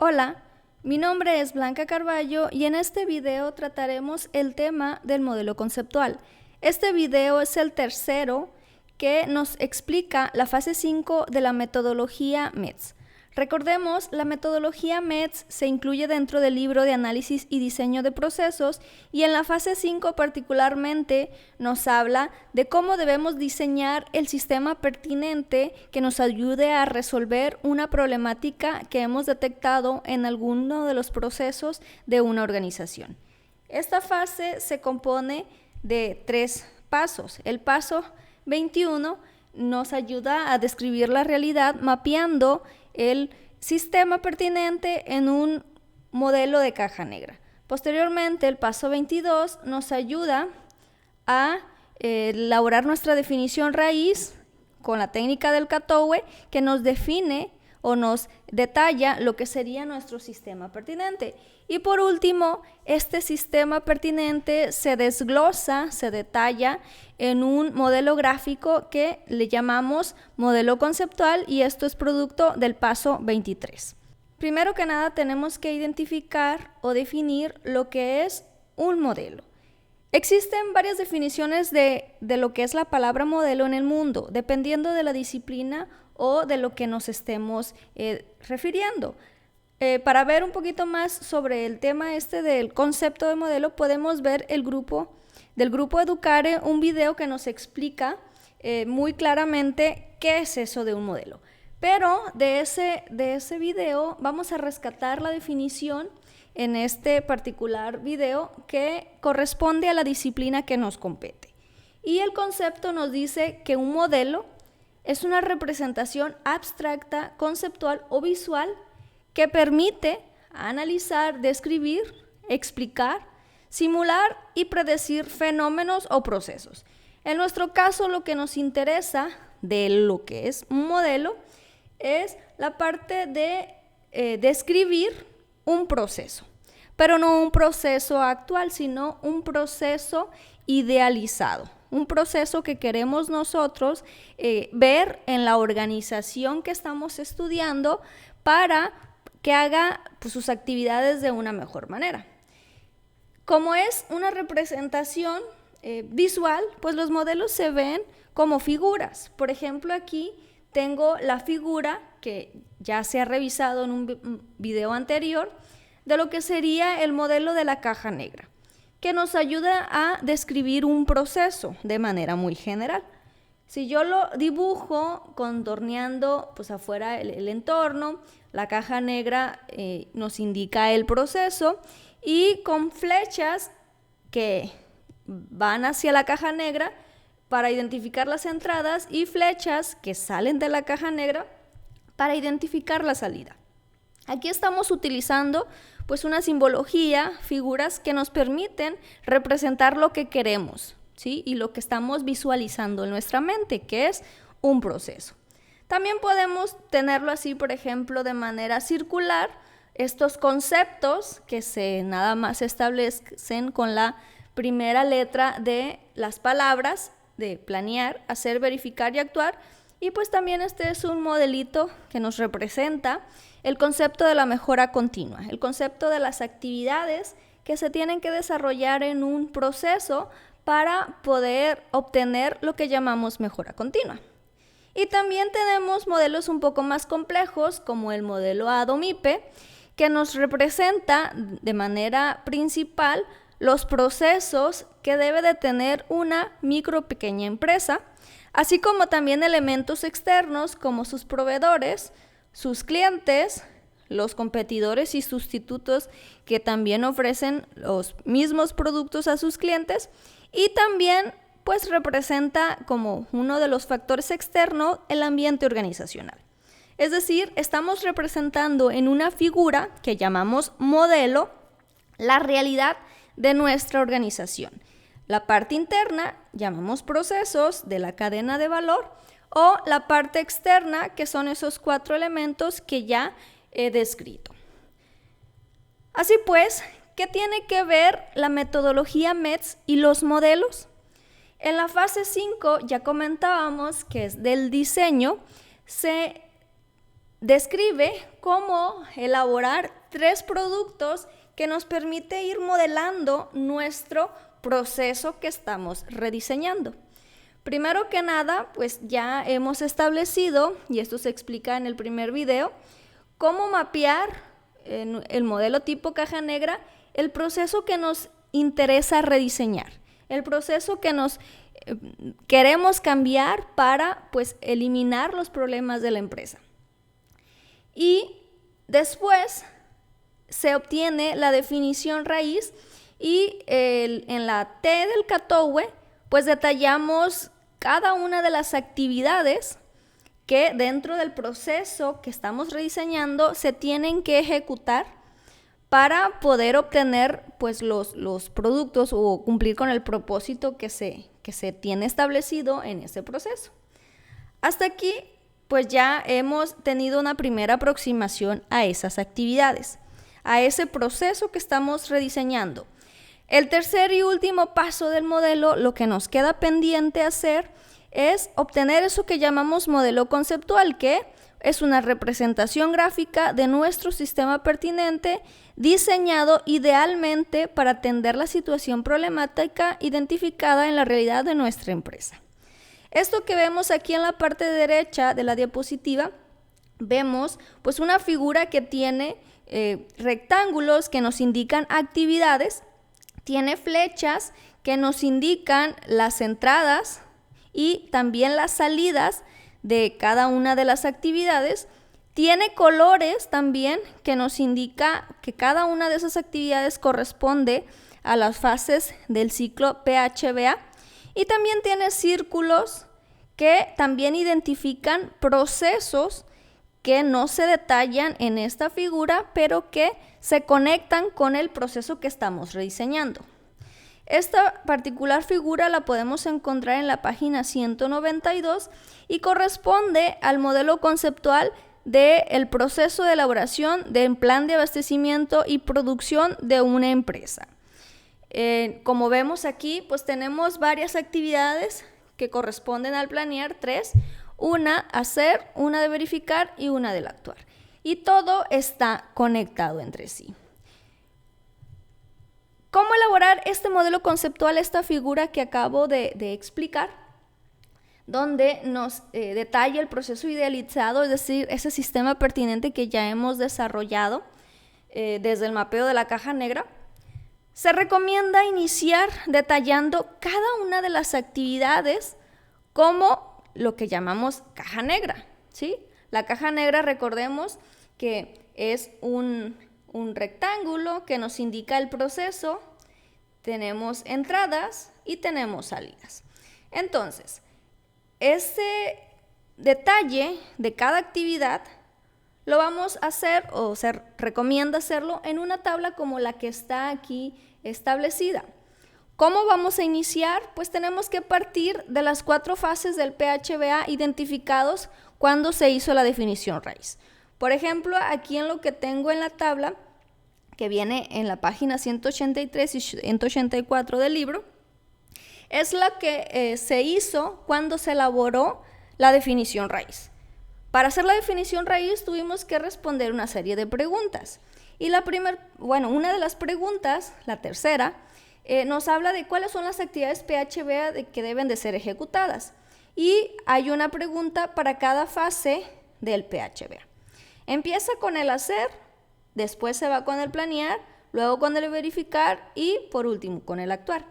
Hola, mi nombre es Blanca Carballo y en este video trataremos el tema del modelo conceptual. Este video es el tercero que nos explica la fase 5 de la metodología METS. Recordemos, la metodología METS se incluye dentro del libro de análisis y diseño de procesos y en la fase 5 particularmente nos habla de cómo debemos diseñar el sistema pertinente que nos ayude a resolver una problemática que hemos detectado en alguno de los procesos de una organización. Esta fase se compone de 3 pasos. El paso 21 nos ayuda a describir la realidad mapeando el sistema pertinente en un modelo de caja negra. Posteriormente, el paso 22 nos ayuda a elaborar nuestra definición raíz con la técnica del Katowe, que nos define o nos detalla lo que sería nuestro sistema pertinente. Y por último, este sistema pertinente se desglosa, se detalla en un modelo gráfico que le llamamos modelo conceptual, y esto es producto del paso 23. Primero que nada tenemos que identificar o definir lo que es un modelo. Existen varias definiciones de lo que es la palabra modelo en el mundo, dependiendo de la disciplina o de lo que nos estemos refiriendo. Para ver un poquito más sobre el tema del concepto de modelo, podemos ver del grupo Educare un video que nos explica muy claramente qué es eso de un modelo. Pero de ese video vamos a rescatar la definición en este particular video que corresponde a la disciplina que nos compete. Y el concepto nos dice que un modelo es una representación abstracta, conceptual o visual que permite analizar, describir, explicar, simular y predecir fenómenos o procesos. En nuestro caso, lo que nos interesa de lo que es un modelo es la parte de describir un proceso, pero no un proceso actual, sino un proceso idealizado. Un proceso que queremos nosotros ver en la organización que estamos estudiando para que haga sus actividades de una mejor manera. Como es una representación visual, pues los modelos se ven como figuras. Por ejemplo, aquí tengo la figura que ya se ha revisado en un video anterior de lo que sería el modelo de la caja negra, que nos ayuda a describir un proceso de manera muy general. Si yo lo dibujo contorneando afuera el entorno, la caja negra nos indica el proceso, y con flechas que van hacia la caja negra para identificar las entradas y flechas que salen de la caja negra para identificar la salida. Aquí estamos utilizando una simbología, figuras que nos permiten representar lo que queremos, ¿sí? Y lo que estamos visualizando en nuestra mente, que es un proceso. También podemos tenerlo así, por ejemplo, de manera circular, estos conceptos que nada más establecen con la primera letra de las palabras de planear, hacer, verificar y actuar. Y pues también este es un modelito que nos representa el concepto de la mejora continua, el concepto de las actividades que se tienen que desarrollar en un proceso para poder obtener lo que llamamos mejora continua. Y también tenemos modelos un poco más complejos, como el modelo ADOMIPE, que nos representa de manera principal los procesos que debe de tener una micro pequeña empresa, así como también elementos externos como sus proveedores, sus clientes, los competidores y sustitutos que también ofrecen los mismos productos a sus clientes, y también representa como uno de los factores externos el ambiente organizacional. Es decir, estamos representando en una figura que llamamos modelo la realidad de nuestra organización. La parte interna llamamos procesos de la cadena de valor, o la parte externa, que son esos 4 elementos que ya he descrito. Así pues, ¿qué tiene que ver la metodología METS y los modelos? En la fase 5 ya comentábamos que es del diseño, se describe cómo elaborar 3 productos que nos permite ir modelando nuestro proceso que estamos rediseñando. Primero que nada, pues ya hemos establecido, y esto se explica en el primer video, cómo mapear en el modelo tipo caja negra el proceso que nos interesa rediseñar, el proceso que nos queremos cambiar para pues eliminar los problemas de la empresa. Y después se obtiene la definición raíz y en la T del CATOWE pues detallamos cada una de las actividades que dentro del proceso que estamos rediseñando se tienen que ejecutar para poder obtener pues los productos o cumplir con el propósito que se tiene establecido en ese proceso. Hasta aquí pues ya hemos tenido una primera aproximación a esas actividades, a ese proceso que estamos rediseñando. El tercer y último paso del modelo, lo que nos queda pendiente hacer es obtener eso que llamamos modelo conceptual, que es una representación gráfica de nuestro sistema pertinente diseñado idealmente para atender la situación problemática identificada en la realidad de nuestra empresa. Esto que vemos aquí en la parte derecha de la diapositiva, vemos pues una figura que tiene rectángulos que nos indican actividades, tiene flechas que nos indican las entradas y también las salidas de cada una de las actividades. Tiene colores también que nos indica que cada una de esas actividades corresponde a las fases del ciclo PHBA. Y también tiene círculos que también identifican procesos que no se detallan en esta figura, pero que se conectan con el proceso que estamos rediseñando. Esta particular figura la podemos encontrar en la página 192 y corresponde al modelo conceptual del proceso de elaboración del plan de abastecimiento y producción de una empresa. Como vemos aquí, pues tenemos varias actividades que corresponden al planear, 3, una hacer, una de verificar y una del actuar. Y todo está conectado entre sí. ¿Cómo elaborar este modelo conceptual, esta figura que acabo de explicar? Donde nos detalla el proceso idealizado, es decir, ese sistema pertinente que ya hemos desarrollado desde el mapeo de la caja negra. Se recomienda iniciar detallando cada una de las actividades como lo que llamamos caja negra, ¿sí? La caja negra, recordemos que es un rectángulo que nos indica el proceso, tenemos entradas y tenemos salidas. Entonces, ese detalle de cada actividad lo vamos a hacer, o se recomienda hacerlo, en una tabla como la que está aquí establecida. ¿Cómo vamos a iniciar? Pues tenemos que partir de las 4 fases del PHBA identificados cuando se hizo la definición raíz. Por ejemplo, aquí en lo que tengo en la tabla, que viene en la página 183 y 184 del libro, es la que se hizo cuando se elaboró la definición raíz. Para hacer la definición raíz tuvimos que responder una serie de preguntas. Y una de las preguntas, la tercera, nos habla de cuáles son las actividades PHBA que deben de ser ejecutadas. Y hay una pregunta para cada fase del PHBA. Empieza con el hacer, después se va con el planear, luego con el verificar y por último con el actuar.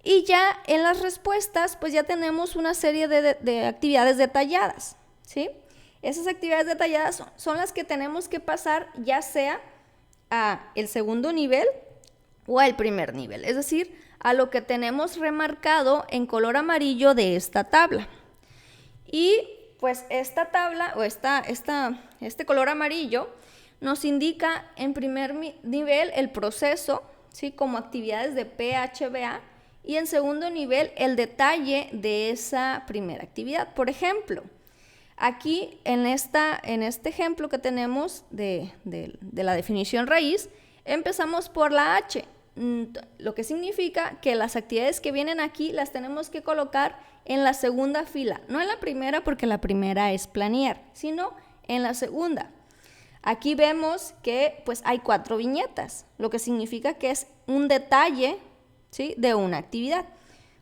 Y ya en las respuestas pues ya tenemos una serie de actividades detalladas, ¿sí? Esas actividades detalladas son las que tenemos que pasar ya sea a el segundo nivel o al primer nivel, es decir, a lo que tenemos remarcado en color amarillo de esta tabla. Y pues esta tabla o este color amarillo nos indica en primer nivel el proceso, ¿sí? Como actividades de PHBA, y en segundo nivel el detalle de esa primera actividad. Por ejemplo, aquí en este ejemplo que tenemos de la definición raíz, empezamos por la H, lo que significa que las actividades que vienen aquí las tenemos que colocar en la segunda fila, no en la primera porque la primera es planear, sino en la segunda. Aquí vemos que pues hay 4 viñetas, lo que significa que es un detalle, ¿sí?, de una actividad.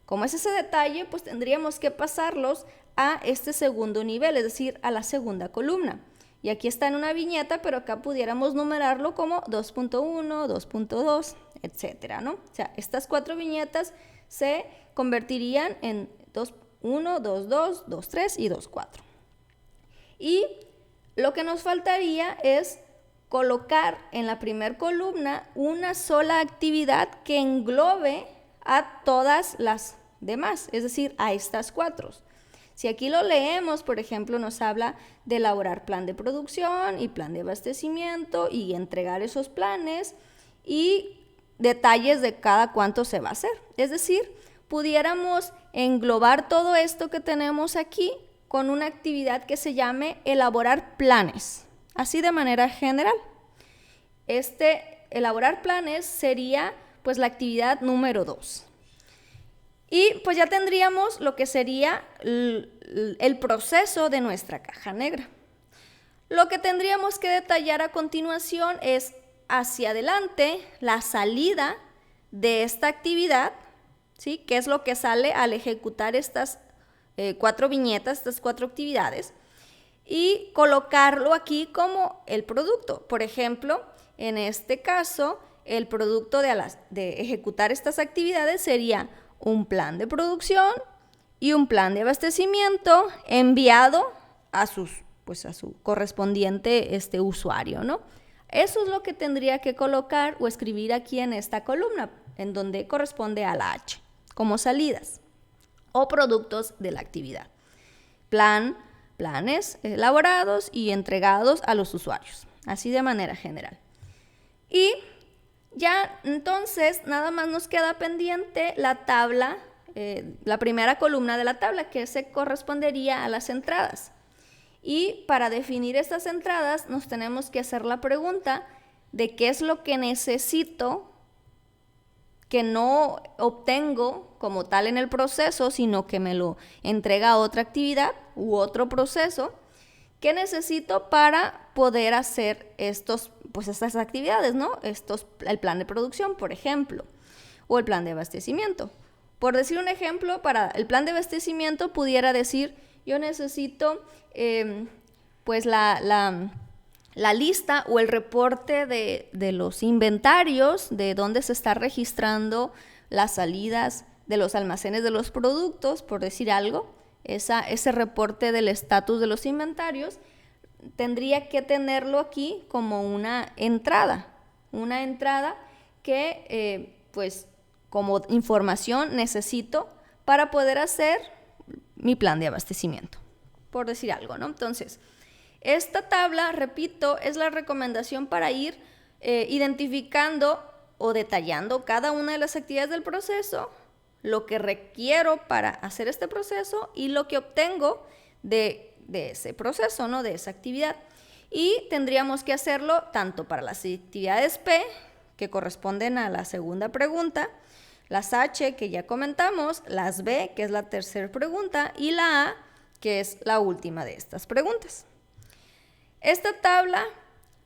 Como es ese detalle, pues tendríamos que pasarlos a este segundo nivel, es decir, a la segunda columna. Y aquí está en una viñeta, pero acá pudiéramos numerarlo como 2.1, 2.2, etcétera, ¿no? O sea, estas 4 viñetas se convertirían en 2.1, 2.2, 2.3 y 2.4. Y lo que nos faltaría es colocar en la primera columna una sola actividad que englobe a todas las demás, es decir, a estas 4. Si aquí lo leemos, por ejemplo, nos habla de elaborar plan de producción y plan de abastecimiento y entregar esos planes y detalles de cada cuánto se va a hacer. Es decir, pudiéramos englobar todo esto que tenemos aquí con una actividad que se llame elaborar planes, así de manera general. Elaborar planes sería pues la actividad número 2. Y pues ya tendríamos lo que sería el proceso de nuestra caja negra. Lo que tendríamos que detallar a continuación es hacia adelante la salida de esta actividad, ¿sí?, qué es lo que sale al ejecutar estas 4 viñetas, estas 4 actividades, y colocarlo aquí como el producto. Por ejemplo, en este caso, el producto de ejecutar estas actividades sería un plan de producción y un plan de abastecimiento enviado a su correspondiente usuario, ¿no? Eso es lo que tendría que colocar o escribir aquí en esta columna, en donde corresponde a la H, como salidas o productos de la actividad. Planes elaborados y entregados a los usuarios, así de manera general. Y ya entonces nada más nos queda pendiente la tabla, la primera columna de la tabla, que se correspondería a las entradas. Y para definir estas entradas nos tenemos que hacer la pregunta de qué es lo que necesito que no obtengo como tal en el proceso, sino que me lo entrega otra actividad u otro proceso. ¿Qué necesito para poder hacer estas actividades, ¿no? El plan de producción, por ejemplo, o el plan de abastecimiento. Por decir un ejemplo, para el plan de abastecimiento pudiera decir, yo necesito la lista o el reporte de los inventarios, de dónde se está registrando las salidas de los almacenes de los productos, por decir algo. Ese reporte del estatus de los inventarios tendría que tenerlo aquí como una entrada que como información necesito para poder hacer mi plan de abastecimiento, por decir algo, ¿no? Entonces, esta tabla, repito, es la recomendación para ir identificando o detallando cada una de las actividades del proceso, lo que requiero para hacer este proceso y lo que obtengo de ese proceso, ¿no?, de esa actividad. Y tendríamos que hacerlo tanto para las actividades P, que corresponden a la segunda pregunta, las H, que ya comentamos, las B, que es la tercera pregunta, y la A, que es la última de estas preguntas. Esta tabla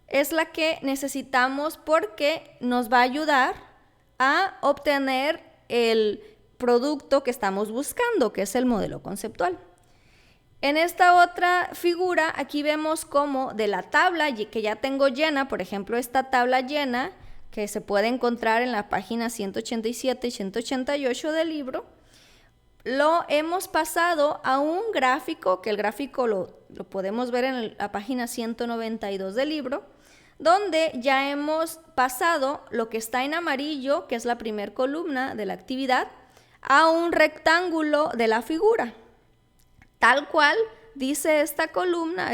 es la que necesitamos porque nos va a ayudar a obtener el producto que estamos buscando, que es el modelo conceptual. En esta otra figura, aquí vemos cómo de la tabla que ya tengo llena, por ejemplo, esta tabla llena, que se puede encontrar en la página 187 y 188 del libro, lo hemos pasado a un gráfico, que el gráfico lo podemos ver en la página 192 del libro, donde ya hemos pasado lo que está en amarillo, que es la primera columna de la actividad, a un rectángulo de la figura. Tal cual dice esta columna,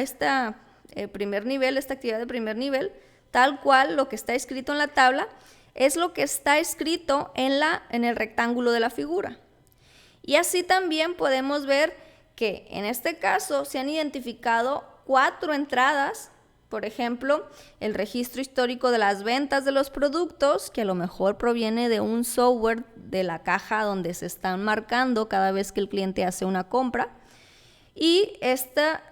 primer nivel, esta actividad de primer nivel, tal cual lo que está escrito en la tabla es lo que está escrito en el rectángulo de la figura. Y así también podemos ver que en este caso se han identificado 4 entradas, por ejemplo, el registro histórico de las ventas de los productos, que a lo mejor proviene de un software de la caja donde se están marcando cada vez que el cliente hace una compra. Y esta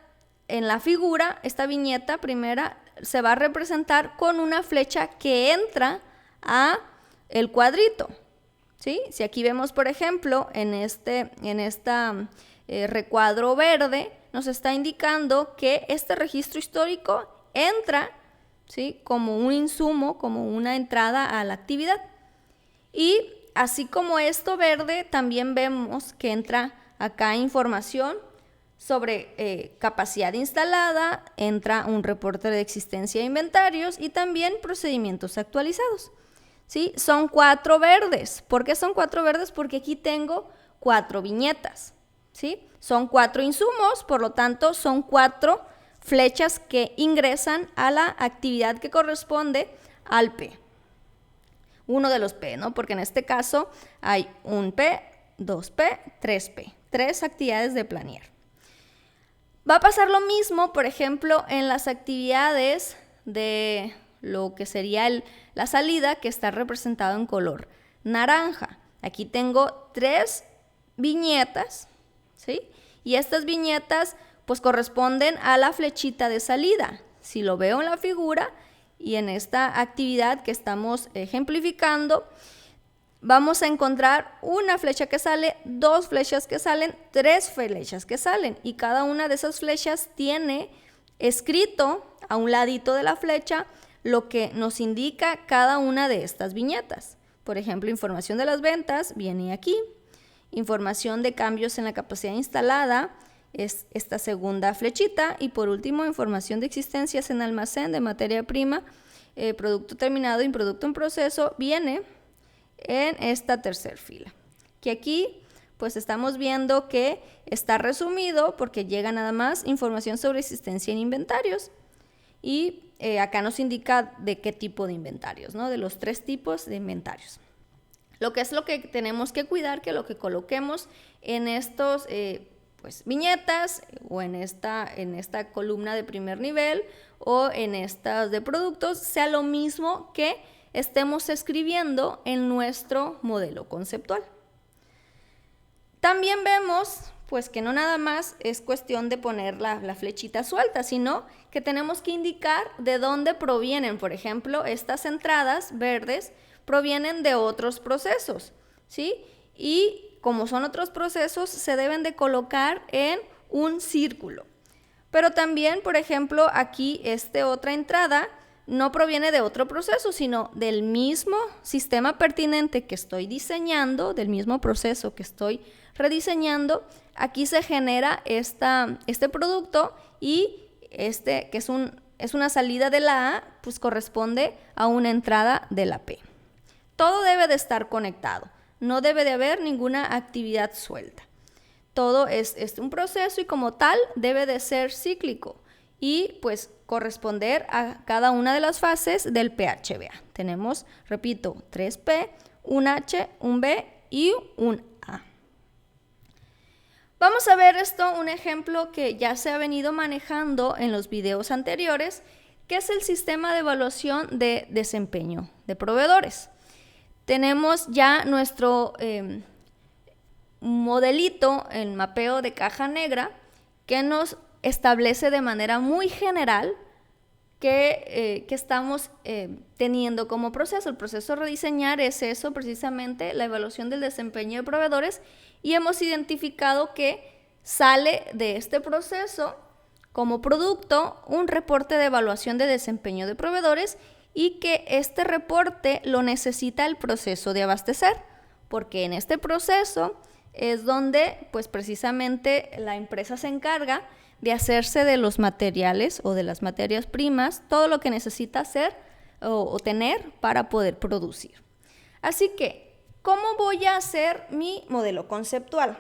en la figura, esta viñeta primera se va a representar con una flecha que entra a el cuadrito, ¿sí? Si aquí vemos, por ejemplo, en esta recuadro verde, nos está indicando que este registro histórico entra, ¿sí?, como un insumo, como una entrada a la actividad. Y así como esto verde, también vemos que entra acá información sobre capacidad instalada, entra un reporte de existencia de inventarios y también procedimientos actualizados, ¿sí? Son 4 verdes. ¿Por qué son 4 verdes? Porque aquí tengo 4 viñetas, ¿sí? Son 4 insumos, por lo tanto son 4 flechas que ingresan a la actividad que corresponde al P. Uno de los P, ¿no? Porque en este caso hay un P, 2P, 3P. 3 actividades de planear. Va a pasar lo mismo, por ejemplo, en las actividades de lo que sería la salida, que está representado en color naranja. Aquí tengo 3 viñetas, ¿sí? Y estas viñetas pues corresponden a la flechita de salida. Si lo veo en la figura y en esta actividad que estamos ejemplificando, vamos a encontrar una flecha que sale, 2 flechas que salen, 3 flechas que salen. Y cada una de esas flechas tiene escrito a un ladito de la flecha lo que nos indica cada una de estas viñetas. Por ejemplo, información de las ventas viene aquí. Información de cambios en la capacidad instalada es esta segunda flechita. Y por último, información de existencias en almacén de materia prima, producto terminado y producto en proceso viene en esta tercera fila. Que aquí pues estamos viendo que está resumido porque llega nada más información sobre existencia en inventarios. Y acá nos indica de qué tipo de inventarios, ¿no? De los 3 tipos de inventarios. Lo que es lo que tenemos que cuidar, que lo que coloquemos en estos pues viñetas o en esta columna de primer nivel o en estas de productos sea lo mismo que estemos escribiendo en nuestro modelo conceptual. También vemos pues que no nada más es cuestión de poner la flechita suelta, sino que tenemos que indicar de dónde provienen. Por ejemplo, estas entradas verdes provienen de otros procesos, ¿sí? Y como son otros procesos, se deben de colocar en un círculo. Pero también, por ejemplo, aquí otra entrada no proviene de otro proceso, sino del mismo sistema pertinente que estoy diseñando, del mismo proceso que estoy rediseñando. Aquí se genera este producto y que es una salida de la A, pues corresponde a una entrada de la P. Todo debe de estar conectado, no debe de haber ninguna actividad suelta. Todo es un proceso y como tal debe de ser cíclico y pues corresponder a cada una de las fases del PHBA. Tenemos, repito, 3P, un H, un B y un A. Vamos a ver un ejemplo que ya se ha venido manejando en los videos anteriores, que es el sistema de evaluación de desempeño de proveedores. Tenemos ya nuestro modelito, el mapeo de caja negra, que nos establece de manera muy general que estamos teniendo como proceso. El proceso rediseñar es eso, precisamente la evaluación del desempeño de proveedores, y hemos identificado que sale de este proceso como producto un reporte de evaluación de desempeño de proveedores y que este reporte lo necesita el proceso de abastecer, porque en este proceso es donde pues precisamente la empresa se encarga de hacerse de los materiales o de las materias primas, todo lo que necesita hacer o tener para poder producir. Así que, ¿cómo voy a hacer mi modelo conceptual?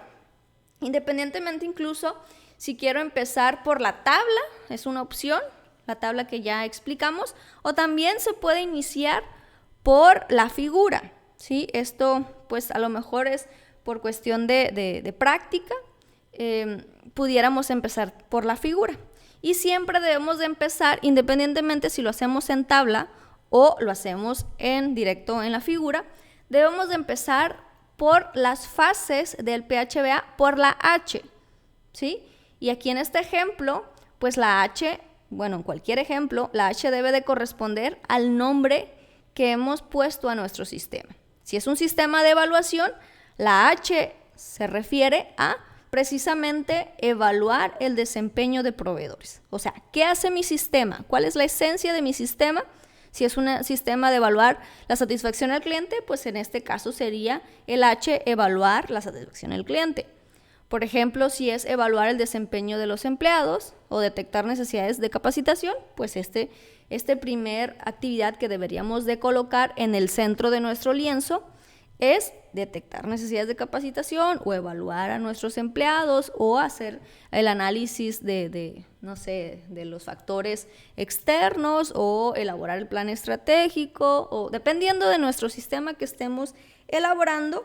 Independientemente incluso si quiero empezar por la tabla, es una opción, la tabla que ya explicamos, o también se puede iniciar por la figura, ¿sí? Esto pues a lo mejor es por cuestión de práctica, pudiéramos empezar por la figura. Y siempre debemos de empezar, independientemente si lo hacemos en tabla o lo hacemos en directo en la figura, debemos de empezar por las fases del PHBA, por la H, ¿sí? Y aquí en este ejemplo, pues la H, bueno, en cualquier ejemplo, la H debe de corresponder al nombre que hemos puesto a nuestro sistema. Si es un sistema de evaluación, la H se refiere a precisamente evaluar el desempeño de proveedores. O sea, ¿qué hace mi sistema? ¿Cuál es la esencia de mi sistema? Si es un sistema de evaluar la satisfacción del cliente, pues en este caso sería el H, evaluar la satisfacción del cliente. Por ejemplo, si es evaluar el desempeño de los empleados o detectar necesidades de capacitación, pues este primer actividad que deberíamos de colocar en el centro de nuestro lienzo es detectar necesidades de capacitación o evaluar a nuestros empleados o hacer el análisis de los factores externos o elaborar el plan estratégico o dependiendo de nuestro sistema que estemos elaborando,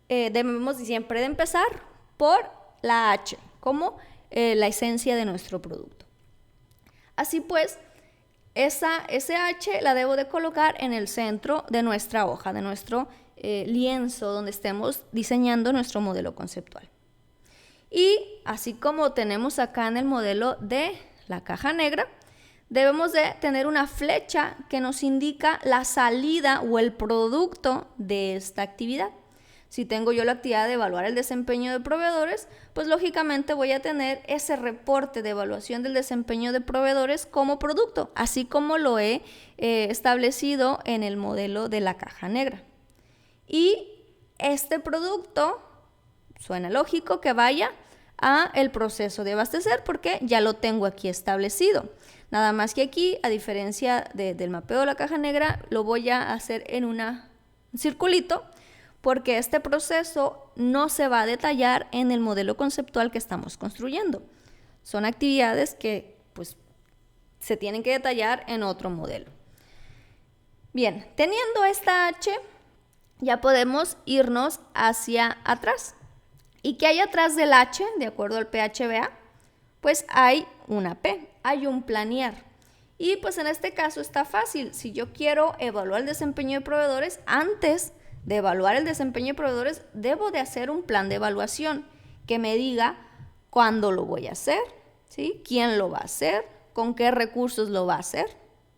debemos siempre de empezar por la H como la esencia de nuestro producto. Así pues, esa H la debo de colocar en el centro de nuestra hoja, de nuestro lienzo donde estemos diseñando nuestro modelo conceptual. Y así como tenemos acá en el modelo de la caja negra, debemos de tener una flecha que nos indica la salida o el producto de esta actividad. Si tengo yo la actividad de evaluar el desempeño de proveedores, pues lógicamente voy a tener ese reporte de evaluación del desempeño de proveedores como producto, así como lo he establecido en el modelo de la caja negra. Y este producto, suena lógico que vaya a el proceso de abastecer porque ya lo tengo aquí establecido. Nada más que aquí, a diferencia del mapeo de la caja negra, lo voy a hacer en un circulito porque este proceso no se va a detallar en el modelo conceptual que estamos construyendo. Son actividades que pues, se tienen que detallar en otro modelo. Bien, teniendo esta H, ya podemos irnos hacia atrás. ¿Y qué hay atrás del H, de acuerdo al PHBA? Pues hay una P, hay un planear. Y pues en este caso está fácil. Si yo quiero evaluar el desempeño de proveedores, antes de evaluar el desempeño de proveedores, debo de hacer un plan de evaluación que me diga cuándo lo voy a hacer, ¿sí? ¿Quién lo va a hacer? ¿Con qué recursos lo va a hacer?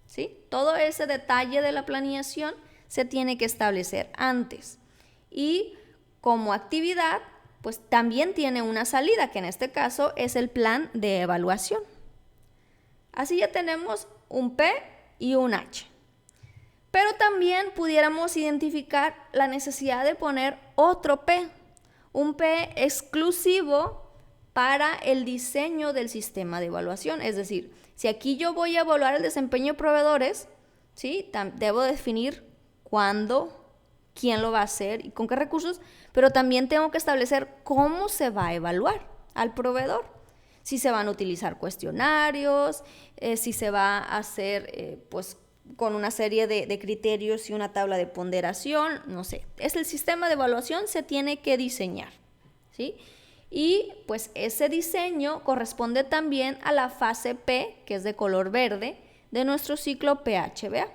¿Sí? Todo ese detalle de la planeación se tiene que establecer antes. Y como actividad, pues también tiene una salida, que en este caso es el plan de evaluación. Así ya tenemos un P y un H. Pero también pudiéramos identificar la necesidad de poner otro P, un P exclusivo para el diseño del sistema de evaluación. Es decir, si aquí yo voy a evaluar el desempeño de proveedores, ¿sí? Debo definir cuándo, quién lo va a hacer y con qué recursos, pero también tengo que establecer cómo se va a evaluar al proveedor. Si se van a utilizar cuestionarios, si se va a hacer pues con una serie de criterios y una tabla de ponderación, no sé. El sistema de evaluación se tiene que diseñar, ¿sí? Y pues ese diseño corresponde también a la fase P, que es de color verde, de nuestro ciclo PHBA.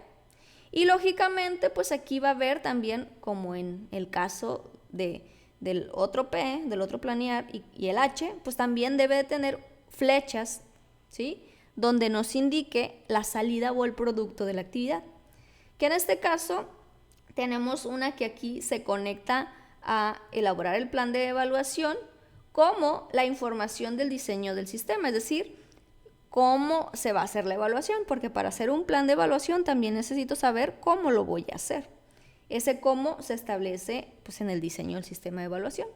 Y lógicamente, pues aquí va a haber también, como en el caso del otro P, del otro planear y el H, pues también debe de tener flechas, ¿sí? Donde nos indique la salida o el producto de la actividad. Que en este caso tenemos una que aquí se conecta a elaborar el plan de evaluación como la información del diseño del sistema, es decir, cómo se va a hacer la evaluación, porque para hacer un plan de evaluación también necesito saber cómo lo voy a hacer. Ese cómo se establece pues, en el diseño del sistema de evaluación.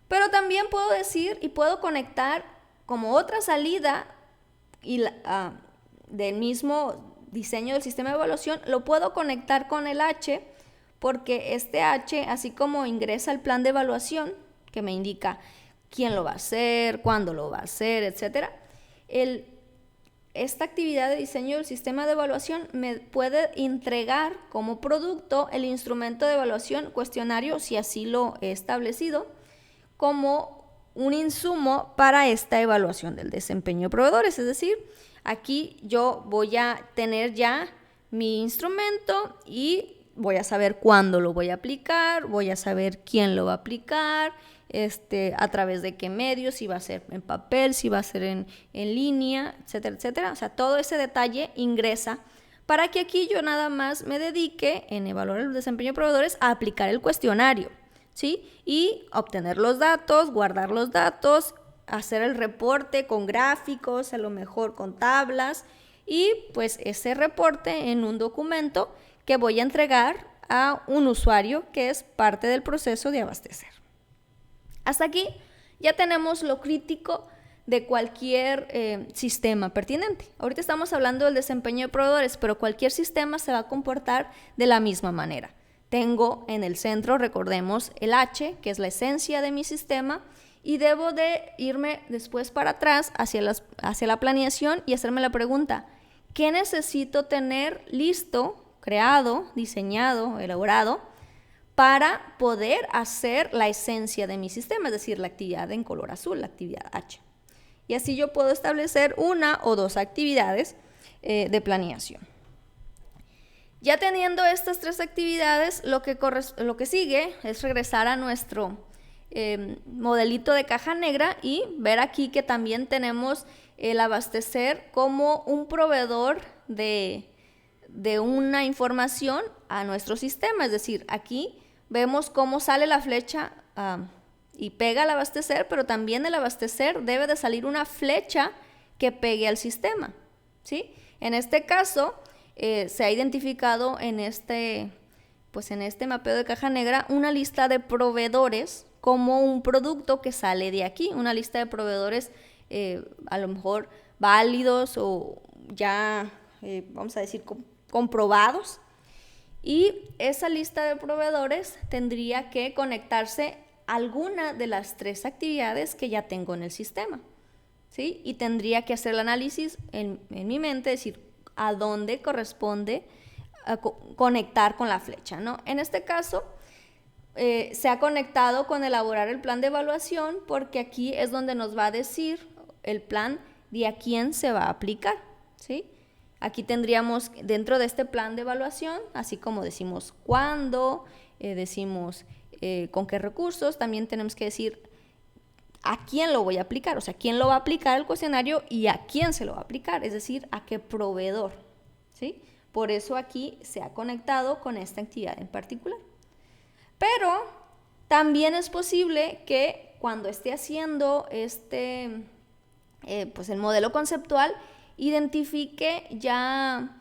Pero también puedo decir y puedo conectar como otra salida del mismo diseño del sistema de evaluación, lo puedo conectar con el H, porque este H, así como ingresa el plan de evaluación, que me indica quién lo va a hacer, cuándo lo va a hacer, etc., esta actividad de diseño del sistema de evaluación me puede entregar como producto el instrumento de evaluación cuestionario, si así lo he establecido, como un insumo para esta evaluación del desempeño de proveedores. Es decir, aquí yo voy a tener ya mi instrumento y voy a saber cuándo lo voy a aplicar, voy a saber quién lo va a aplicar, a través de qué medios, si va a ser en papel, si va a ser en línea, etcétera, etcétera. O sea, todo ese detalle ingresa para que aquí yo nada más me dedique en evaluar el desempeño de proveedores a aplicar el cuestionario, ¿sí? Y obtener los datos, guardar los datos, hacer el reporte con gráficos, a lo mejor con tablas, y pues ese reporte en un documento que voy a entregar a un usuario que es parte del proceso de abastecer. Hasta aquí ya tenemos lo crítico de cualquier sistema pertinente. Ahorita estamos hablando del desempeño de proveedores, pero cualquier sistema se va a comportar de la misma manera. Tengo en el centro, recordemos, el H, que es la esencia de mi sistema, y debo de irme después para atrás hacia la planeación y hacerme la pregunta, ¿qué necesito tener listo, creado, diseñado, elaborado, para poder hacer la esencia de mi sistema, es decir, la actividad en color azul, la actividad H? Y así yo puedo establecer una o dos actividades de planeación. Ya teniendo estas 3 actividades, lo que sigue es regresar a nuestro modelito de caja negra y ver aquí que también tenemos el abastecer como un proveedor de una información a nuestro sistema. Es decir, aquí vemos cómo sale la flecha y pega al abastecer, pero también del abastecer debe de salir una flecha que pegue al sistema, ¿sí? En este caso, se ha identificado en este mapeo de caja negra una lista de proveedores como un producto que sale de aquí, una lista de proveedores a lo mejor válidos o ya, vamos a decir, comprobados. Y esa lista de proveedores tendría que conectarse a alguna de las 3 actividades que ya tengo en el sistema, ¿sí? Y tendría que hacer el análisis en mi mente, decir a dónde corresponde conectar con la flecha, ¿no? En este caso, se ha conectado con elaborar el plan de evaluación, porque aquí es donde nos va a decir el plan de a quién se va a aplicar, ¿sí? Aquí tendríamos dentro de este plan de evaluación, así como decimos cuándo, decimos con qué recursos, también tenemos que decir a quién lo voy a aplicar, o sea, quién lo va a aplicar el cuestionario y a quién se lo va a aplicar, es decir, a qué proveedor, ¿sí? Por eso aquí se ha conectado con esta actividad en particular. Pero también es posible que cuando esté haciendo pues el modelo conceptual, identifique ya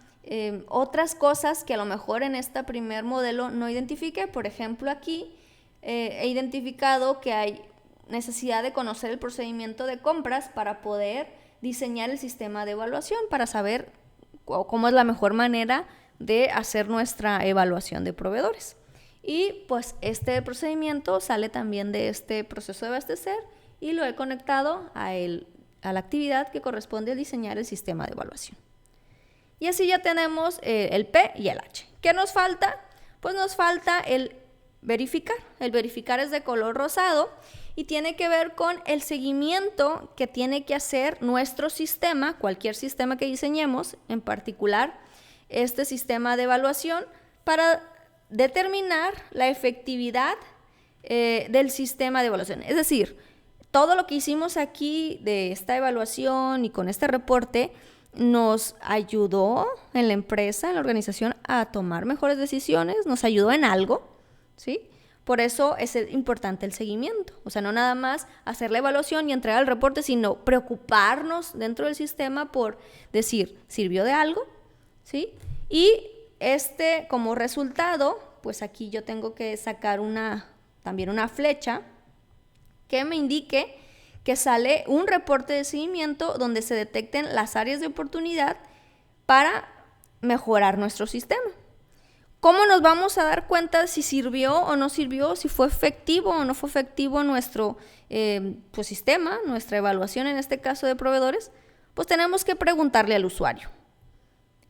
otras cosas que a lo mejor en este primer modelo no identifique. Por ejemplo, aquí he identificado que hay necesidad de conocer el procedimiento de compras para poder diseñar el sistema de evaluación, para saber cómo es la mejor manera de hacer nuestra evaluación de proveedores. Y pues este procedimiento sale también de este proceso de abastecer y lo he conectado a la actividad que corresponde a diseñar el sistema de evaluación. Y así ya tenemos el P y el H. ¿Qué nos falta? Pues nos falta el verificar. El verificar es de color rosado y tiene que ver con el seguimiento que tiene que hacer nuestro sistema, cualquier sistema que diseñemos, en particular este sistema de evaluación, para determinar la efectividad del sistema de evaluación. Es decir, todo lo que hicimos aquí de esta evaluación y con este reporte nos ayudó en la empresa, en la organización, a tomar mejores decisiones, nos ayudó en algo, ¿sí? Por eso es importante el seguimiento. O sea, no nada más hacer la evaluación y entregar el reporte, sino preocuparnos dentro del sistema por decir, ¿sirvió de algo? ¿Sí? Y como resultado, pues aquí yo tengo que sacar también una flecha que me indique que sale un reporte de seguimiento donde se detecten las áreas de oportunidad para mejorar nuestro sistema. ¿Cómo nos vamos a dar cuenta si sirvió o no sirvió, si fue efectivo o no fue efectivo nuestro sistema, nuestra evaluación en este caso de proveedores? Pues tenemos que preguntarle al usuario.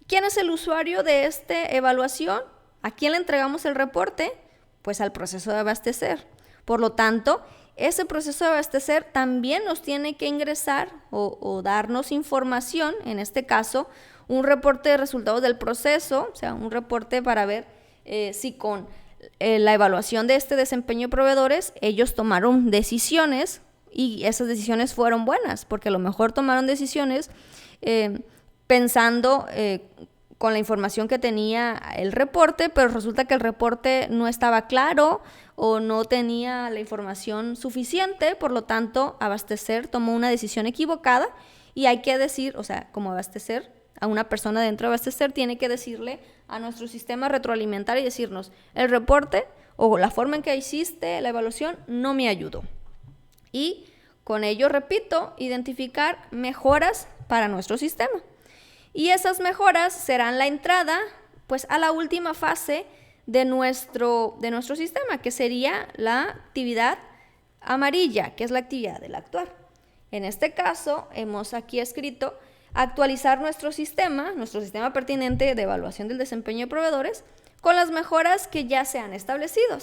¿Quién es el usuario de esta evaluación? ¿A quién le entregamos el reporte? Pues al proceso de abastecer. Por lo tanto, ese proceso de abastecer también nos tiene que ingresar o darnos información, en este caso, un reporte de resultados del proceso, o sea, un reporte para ver si con la evaluación de este desempeño de proveedores, ellos tomaron decisiones y esas decisiones fueron buenas, porque a lo mejor tomaron decisiones pensando con la información que tenía el reporte, pero resulta que el reporte no estaba claro o no tenía la información suficiente, por lo tanto, Abastecer tomó una decisión equivocada y hay que decir, o sea, como Abastecer, a una persona dentro de Abastecer tiene que decirle a nuestro sistema retroalimentar y decirnos, el reporte o la forma en que hiciste la evaluación no me ayudó. Y con ello, repito, identificar mejoras para nuestro sistema. Y esas mejoras serán la entrada, pues, a la última fase de nuestro sistema, que sería la actividad amarilla, que es la actividad del actuar. En este caso, hemos aquí escrito actualizar nuestro sistema pertinente de evaluación del desempeño de proveedores con las mejoras que ya se han establecido.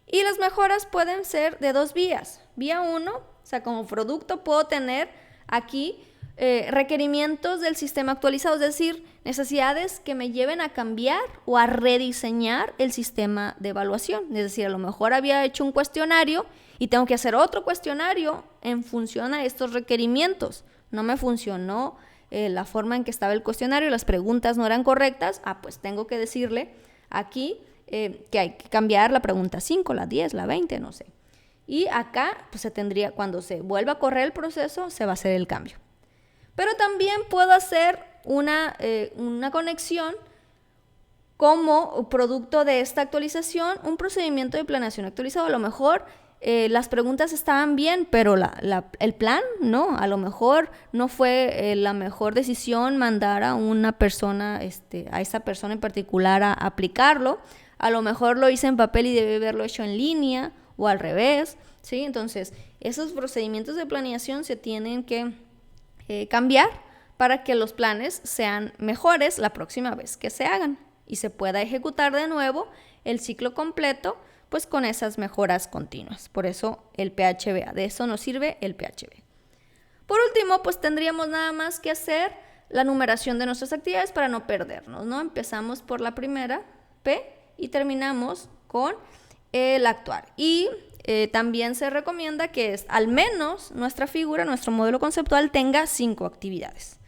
Y las mejoras pueden ser de dos vías. Vía 1, o sea, como producto puedo tener aquí requerimientos del sistema actualizado, es decir, necesidades que me lleven a cambiar o a rediseñar el sistema de evaluación. Es decir, a lo mejor había hecho un cuestionario y tengo que hacer otro cuestionario en función a estos requerimientos. No me funcionó la forma en que estaba el cuestionario, las preguntas no eran correctas, pues tengo que decirle aquí que hay que cambiar la pregunta 5, la 10, la 20, no sé. Y acá pues se tendría, cuando se vuelva a correr el proceso, se va a hacer el cambio. Pero también puedo hacer una conexión como producto de esta actualización, un procedimiento de planeación actualizado. A lo mejor las preguntas estaban bien, pero el plan no. A lo mejor no fue la mejor decisión mandar a una persona, a esa persona en particular a aplicarlo. A lo mejor lo hice en papel y debe haberlo hecho en línea o al revés, ¿sí? Entonces, esos procedimientos de planeación se tienen que cambiar para que los planes sean mejores la próxima vez que se hagan y se pueda ejecutar de nuevo el ciclo completo, pues con esas mejoras continuas. Por eso el PHBA, de eso nos sirve el PHBA. Por último, pues tendríamos nada más que hacer la numeración de nuestras actividades para no perdernos, ¿no? Empezamos por la primera, P, y terminamos con el actuar. Y también se recomienda que al menos nuestra figura, nuestro modelo conceptual tenga 5 actividades.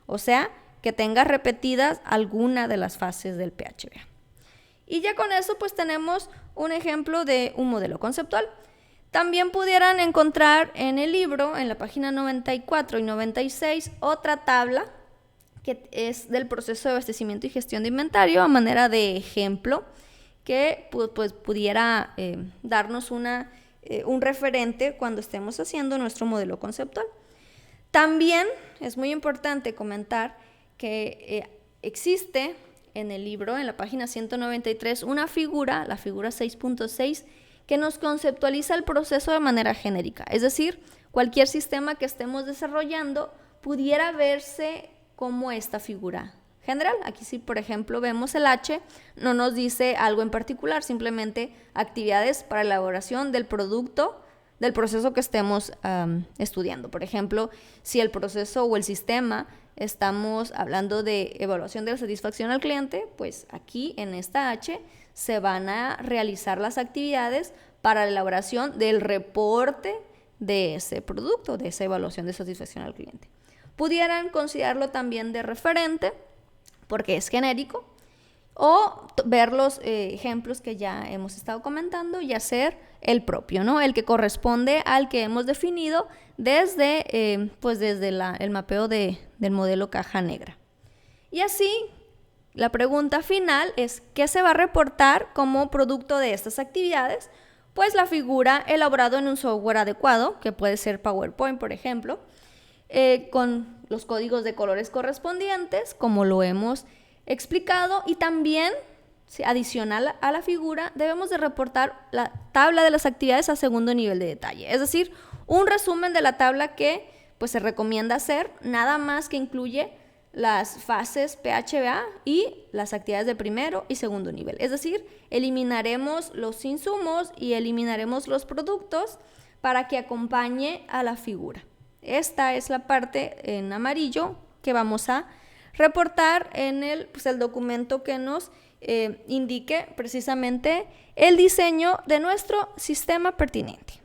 O sea, que tenga repetidas alguna de las fases del PHBA. Y ya con eso pues tenemos un ejemplo de un modelo conceptual. También pudieran encontrar en el libro, en la página 94 y 96, otra tabla que es del proceso de abastecimiento y gestión de inventario a manera de ejemplo, que pues pudiera darnos un referente cuando estemos haciendo nuestro modelo conceptual. También es muy importante comentar que existe en el libro, en la página 193, una figura, la figura 6.6, que nos conceptualiza el proceso de manera genérica. Es decir, cualquier sistema que estemos desarrollando pudiera verse como esta figura general. Aquí sí, por ejemplo, vemos el H, no nos dice algo en particular, simplemente actividades para elaboración del producto, del proceso que estemos estudiando. Por ejemplo, si el proceso o el sistema estamos hablando de evaluación de la satisfacción al cliente, pues aquí en esta H se van a realizar las actividades para la elaboración del reporte de ese producto, de esa evaluación de satisfacción al cliente. Pudieran considerarlo también de referente, porque es genérico, o ver los ejemplos que ya hemos estado comentando y hacer el propio, ¿no? El que corresponde al que hemos definido desde el mapeo del modelo caja negra. Y así, la pregunta final es, ¿qué se va a reportar como producto de estas actividades? Pues la figura elaborado en un software adecuado, que puede ser PowerPoint, por ejemplo, con los códigos de colores correspondientes, como lo hemos explicado, y también, adicional a la figura, debemos de reportar la tabla de las actividades a segundo nivel de detalle, es decir, un resumen de la tabla que pues se recomienda hacer, nada más que incluye las fases PHBA y las actividades de primero y segundo nivel, es decir, eliminaremos los insumos y eliminaremos los productos para que acompañe a la figura. Esta es la parte en amarillo que vamos a reportar en el documento que nos indique precisamente el diseño de nuestro sistema pertinente.